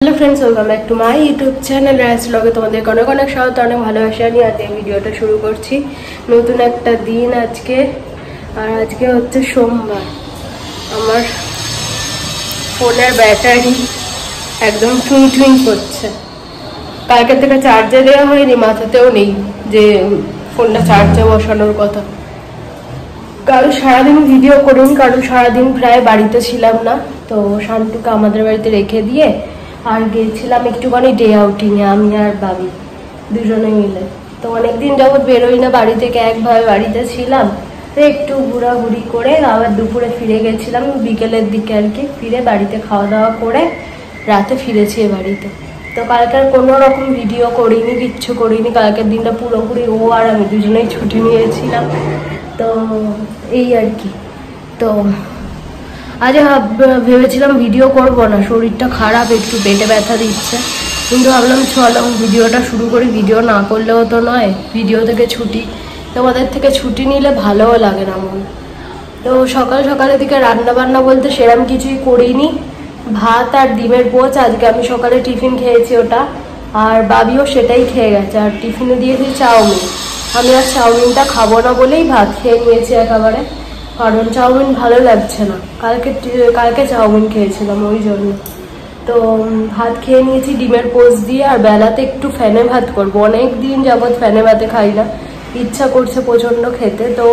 Hello friends, welcome back to my YouTube channel rice blog তোমাদের অনেক অনেক স্বাগত, অনেক ভালোবাসা নিয়ে আজকে ভিডিওটা শুরু করছি। নতুন একটা দিন আজকে, আর আজকে হচ্ছে সোমবার। আমার ফোনের ব্যাটারি একদম টুইং টুইং করছে। কালকে থেকে চার্জে দেওয়া হয়নি, মাথাতেও নেই যে ফোনটা চার্জে বসানোর কথা। কারণ সারাদিন ভিডিও করিনি, কারণ সারাদিন প্রায় বাড়িতে ছিলাম না। তো শান্তুকে আমাদের বাড়িতে রেখে দিয়ে আর গেছিলাম একটুখানি ডে আউটিংয়ে, আমি আর বাবি দুজনে মিলে। তো অনেকদিন যাবত বেরোই না বাড়ি থেকে, একভাবে বাড়িতে ছিলাম। তো একটু ঘোরাঘুরি করে আবার দুপুরে ফিরে গেছিলাম, বিকেলের দিকে আর কি। ফিরে বাড়িতে খাওয়া দাওয়া করে রাতে ফিরেছি এ বাড়িতে। তো কালকের কোনো রকম ভিডিও করিনি, কিচ্ছু করিনি। কালকের দিনটা পুরোপুরি ও আর আমি দুজনেই ছুটি নিয়েছিলাম। তো এই আর কি। তো আজ ভেবেছিলাম ভিডিও করব না, শরীরটা খারাপ, একটু পেটে ব্যথা দিচ্ছে। কিন্তু ভাবলাম চলো ভিডিওটা শুরু করি, ভিডিও না করলেও তো নয়। ভিডিও থেকে ছুটি, তোমাদের থেকে ছুটি নিলে ভালোও লাগে না মন। তো সকাল সকালের দিকে রান্না বান্না বলতে সেরকম কিছুই করিনি। ভাত আর ডিমের পোচ আজকে আমি সকালে টিফিন খেয়েছি ওটা, আর বাবিও সেটাই খেয়ে গেছে। আর টিফিনে দিয়েছি চাউমিন। আমি আর চাউমিনটা খাবো না বলেই ভাত খেয়ে নিয়েছি একেবারে, কারণ চাউমিন ভালো লাগছে না। কালকে চাউমিন খেয়েছিলাম ওই জন্য। তো ভাত খেয়ে নিয়েছি ডিমের পোচ দিয়ে। আর বেলাতে একটু ফ্যানে ভাত করবো, অনেক দিন যাবৎ ফ্যানে ভাতে খাই না, ইচ্ছা করছে প্রচণ্ড খেতে। তো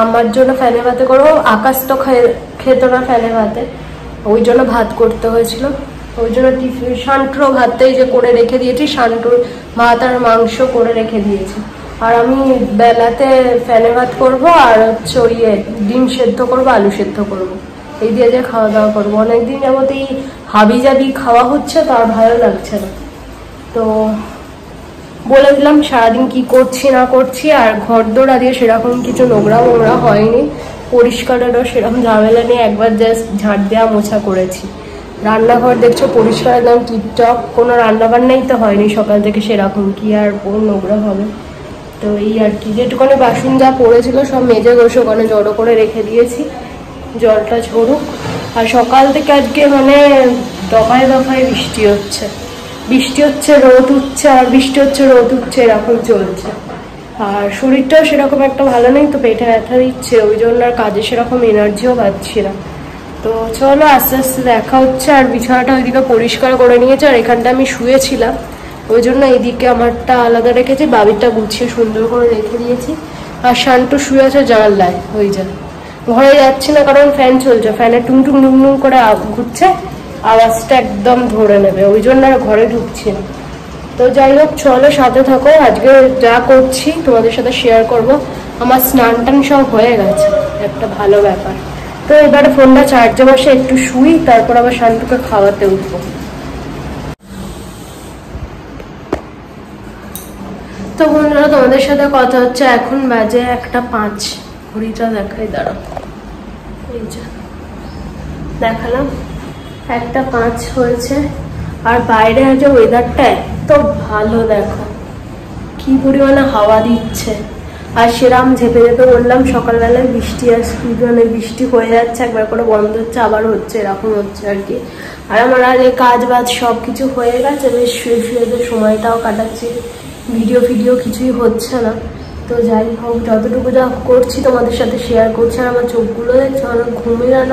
আমার জন্য ফ্যানে ভাতে করবো। আকাশ তো খেত না ফ্যানে ভাতে, ওই জন্য ভাত করতে হয়েছিল। ওই জন্য শান্টুরও ভাতটাই যে করে রেখে দিয়েছি, শান্টুর ভাত আর মাংস করে রেখে দিয়েছি। আর আমি বেলাতে ফ্যানে ভাত করবো, আর হচ্ছে ওই ডিম সেদ্ধ করবো, আলু সেদ্ধ করবো, এই দিয়ে যে খাওয়া দাওয়া করবো। অনেকদিন যাবত এই হাবি জাবি খাওয়া হচ্ছে, তো আর ভালো লাগছে না। তো বলে দিলাম সারাদিন কি করছি না করছি। আর ঘর দৌড়া দিয়ে সেরকম কিছু নোংরা মোংরা হয়নি, পরিষ্কারেরও সেরকম ঝামেলা নেই। একবার জাস্ট ঝাঁট দেওয়া মোছা করেছি। রান্নাঘর দেখছো পরিষ্কার একদম টিপটপ, কোনো রান্নাবান্নাই তো হয়নি সকাল থেকে, সেরকম কি আর নোংরা হবে। তো এই আর কি, যেটুকুনি বাসন যা পড়েছিল সব মেজে ঘষে ওখানে জড়ো করে রেখে দিয়েছি, জলটা ঝরুক। আর সকাল থেকে আজকে মানে দফায় দফায় বৃষ্টি হচ্ছে, রোদ উঠছে, আর বৃষ্টি হচ্ছে, রোদ উঠছে, এরকম চলছে। আর শরীরটাও সেরকম একটা ভালো নেই, তো পেটে ব্যথা দিচ্ছে, ওই জন্য আর কাজে সেরকম এনার্জিও পাচ্ছি না। তো চলো আস্তে আস্তে দেখা হচ্ছে। আর বিছানাটা ওইদিকে পরিষ্কার করে নিয়েছে, আর এখানটা আমি শুয়েছিলাম, ওই জন্য এইদিকে আমারটা আলাদা রেখেছি, বাবিরটা গুছিয়ে সুন্দর করে রেখে দিয়েছি। আর শান্ত শুয়ে আছে জানালায়, ওই যা। ঘরে যাচ্ছি না কারণ ফ্যান চলছে, ফ্যানে টুংটুং টুংটুং করে ঘুরছে, আওয়াজটা একদম ধরে নেবে, ওই জন্য আর ঘরে ঢুকছি না। তো যাই হোক, চলো সাথে থাকো। আজকে যা করছি তোমাদের সাথে শেয়ার করব। আমার স্নান টান সব হয়ে গেছে, একটা ভালো ব্যাপার। তো এবারে ফোনটা চার্জে বসে একটু শুই, তারপর আবার শান্তুকে খাওয়াতে উঠবো। তো বন্ধুরা, তোমাদের সাথে কথা হচ্ছে, এখন বাজে 1:05। ঘড়িটা দেখাই, দাঁড়াও, এই যে দেখালাম 1:05 হয়েছে। আর বাইরে আজ ওয়েদারটা এত ভালো, দেখো কি পরিমাণে হাওয়া দিচ্ছে। আর সেরাম ঝেপে ঝেপে বললাম সকালবেলায় বৃষ্টি মানে বৃষ্টি হয়ে যাচ্ছে, একবার করে বন্ধ হচ্ছে, আবার হচ্ছে, এরকম হচ্ছে আর কি। আর আমার আগে কাজ বাজ সব কিছু হয়ে গেছে, বেশ শুয়ে শুয়ে সময়টাও কাটাচ্ছি, ভিডিও কিছুই হচ্ছে না। তো যাই হোক, যতটুকু যা করছি তোমাদের সাথে শেয়ার করছি। আর আমার চোখগুলো দেখছো অনেক ঘুমিয়ে যেন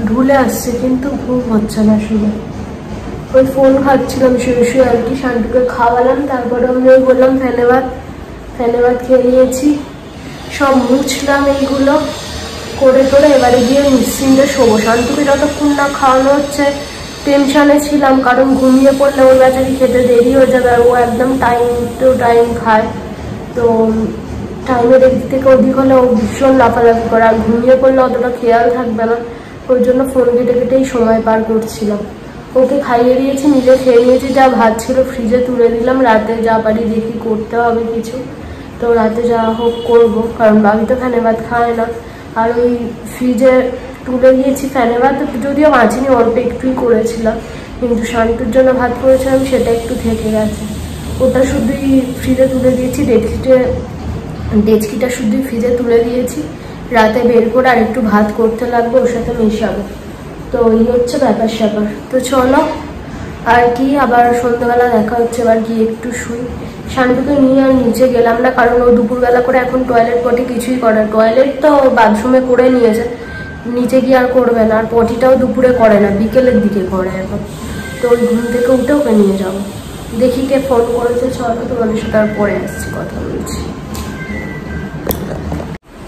ঢুলে আসছে, কিন্তু ঘুম হচ্ছে না, শুনে ওই ফোন খাচ্ছিলাম শুয়ে শুয়ে আর কি। শান্তুকে খাওয়ালাম, তারপরে আমি ওই বললাম ফ্যানে ভাত খেয়ে নিয়েছি, সব মুছলাম এইগুলো করে টোরে। এবারে গিয়ে নিশ্চিন্তে শোবো। শান্তুকে যতক্ষণ না খাওয়ানো হচ্ছে টেনশানে ছিলাম, কারণ ঘুমিয়ে পড়লে ওর বেচারি খেতে দেরি হয়ে যাবে। আর ও একদম টাইম টু টাইম খায়, তো টাইমের এদিক থেকে ওদিক হলে ও ভীষণ লাফালাফি করে। আর ঘুমিয়ে পড়লে অতটা খেয়াল থাকবে না, ওই জন্য ফোন কেটে কেটেই সময় পার করছিলাম। ওকে খাইয়ে দিয়েছি, নিজে খেয়ে নিয়েছি। যা ভাত ছিল ফ্রিজে তুলে দিলাম, রাতে যা পারি দেখি করতে হবে কিছু। তো রাতে যা হোক করবো, কারণ বাবি তো ফ্যানে ভাত খায় না। আর ওই ফ্রিজে তুলে দিয়েছি ফ্যানে ভাত, যদিও মাঝিনি, অল্প একটুই করেছিলাম, কিন্তু শান্তুর জন্য ভাত করেছিলাম, সেটা একটু থেকে গেছে। ওটা শুধুই ফ্রিজে তুলে দিয়েছি, ডেচকিটা শুধুই ফ্রিজে তুলে দিয়েছি। রাতে বের করে আর একটু ভাত করতে লাগবে, ওর সাথে মেশাবো। তো এই হচ্ছে ব্যাপার স্যাপার। তো চলো আর কি আবার সন্ধ্যাবেলা দেখা হচ্ছে, এবার গিয়ে একটু শুই। শান্তকে নিয়ে আর নিচে গেলাম না, কারণ ও দুপুরবেলা করে এখন টয়লেট পটি কিছুই করে না। টয়লেট তো বাথরুমে করে নিয়েছে, নিচে গিয়ে আর করবে না। আর পটিটাও দুপুরে করে না, বিকেলের দিকে করে এখন। তো ওই ঘুম থেকে উঠে ওকে নিয়ে যাবো। দেখি কে ফোন করেছে, চলো তোমাদের সাথে আর পরে আসছি, কথা বলছি।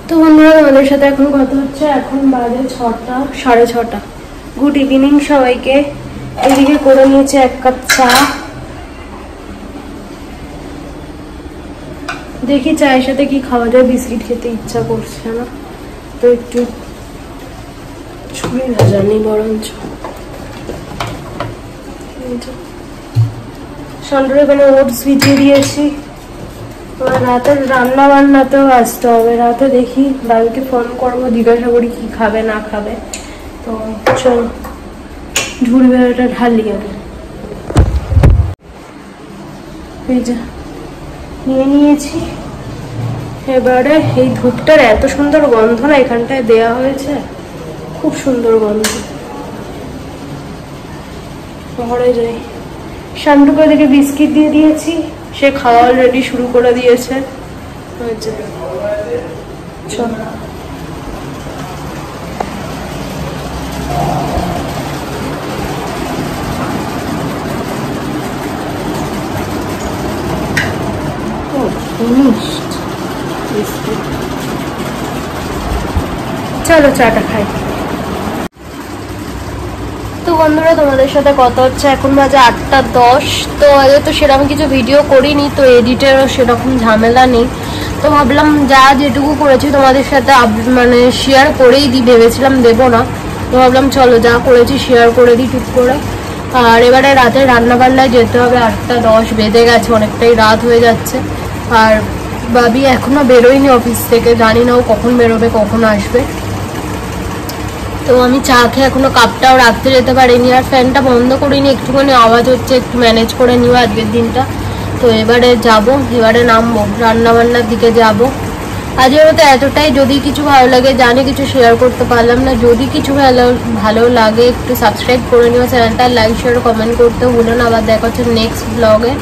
তো বন্ধুরা, তোমাদের সাথে এখন কথা হচ্ছে, এখন বাজে 6টা, 6:30। গুড ইভিনিং সবাইকে। এদিকে করে নিয়েছে 1 কাপ চা। দেখি চায়ের সাথে কি খাওয়া যায়, বিস্কিট খেতে ইচ্ছা করছে না, তো একটু ছুরি ভাজা নেই বরঞ্চ। সন্ধ্যার এখানে ওটস ভিজিয়ে দিয়েছি। রাতের রান্না বান্নাতেও আসতে হবে। রাতে দেখি বাড়িতে ফোন করবো, জিজ্ঞাসা করি কি খাবে না খাবে। তো চল ঝুড়ি বেড়াটা ঢালি আগে। এই যে নিয়ে নিয়েছি। এবারে এই ধূপটার এত সুন্দর গন্ধ না এখানটায় দেয়া হয়েছে, খুব সুন্দর গন্ধ। ঘরে যাই। শান্টুকে দেখে বিস্কিট দিয়ে দিয়েছি, সে খাওয়া অলরেডি শুরু করে দিয়েছে। চল চলো চাটা খাই। তো বন্ধুরা, তোমাদের সাথে কথা হচ্ছে, এখন বাজে 8:10। তো আগে তো সেরকম কিছু ভিডিও করিনি, তো এডিটেরও সেরকম ঝামেলা নেই। তো ভাবলাম যা যেটুকু করেছি তোমাদের সাথে মানে শেয়ার করেই দিই, ভেবেছিলাম দেবো না। তো ভাবলাম চলো যা করেছি শেয়ার করে দিই টুক করে। আর এবারে রাতে রান্নাবান্নায় যেতে হবে, 8:10 বেজে গেছে, অনেকটাই রাত হয়ে যাচ্ছে। আর বাবি এখনো বেরোয়নি অফিস থেকে, জানি না ও কখন বেরোবে কখন আসবে। তো আমি চা খেয়ে এখনো কাপটাও রাখতে যেতে পারিনি, আর ফ্যানটা বন্ধ করিনি, একটুখানি আওয়াজ হচ্ছে, একটু ম্যানেজ করে নিও আজকের দিনটা। তো এবারে যাবো, এবারে নামবো, রান্নাবান্নার দিকে যাব। আজকের মতো এতটাই। যদি কিছু ভালো লাগে, জানি কিছু শেয়ার করতে পারলাম না, যদি কিছু ভালো লাগে একটু সাবস্ক্রাইব করে নিও চ্যানেলটা, লাইক শেয়ার কমেন্ট করতে ভুলো না। আবার দেখা হচ্ছে নেক্সট ব্লগে।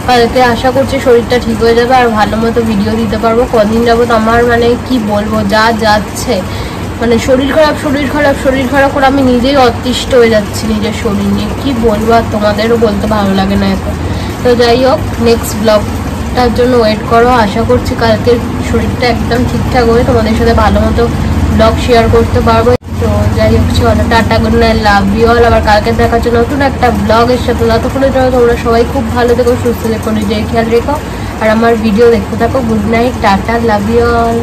কালকে আশা করছি শরীরটা ঠিক হয়ে যাবে আর ভালো মতো ভিডিও দিতে পারবো। কদিন যাবত আমার মানে কি বলবো, যা যাচ্ছে, মানে শরীর খারাপ করে আমি নিজেই অতিষ্ঠ হয়ে যাচ্ছি নিজের শরীর নিয়ে, কি বলবো। আর তোমাদেরও বলতে ভালো লাগে না এত। তো যাই হোক, নেক্সট ব্লগটার জন্য ওয়েট করো। আশা করছি কালকে শরীরটা একদম ঠিকঠাক হয়ে তোমাদের সাথে ভালো মতো ব্লগ শেয়ার করতে পারবো। তো যাই হোক, চলো tata, good night, love you all. আবার কালকে দেখা হচ্ছে নতুন একটা ব্লগের সাথে। ততক্ষণের জন্য তোমরা সবাই খুব ভালো থেকো, সুস্থ থেকো, নিজের খেয়াল রেখো, আর আমার ভিডিও দেখতে থাকো। Good night, tata, love you all.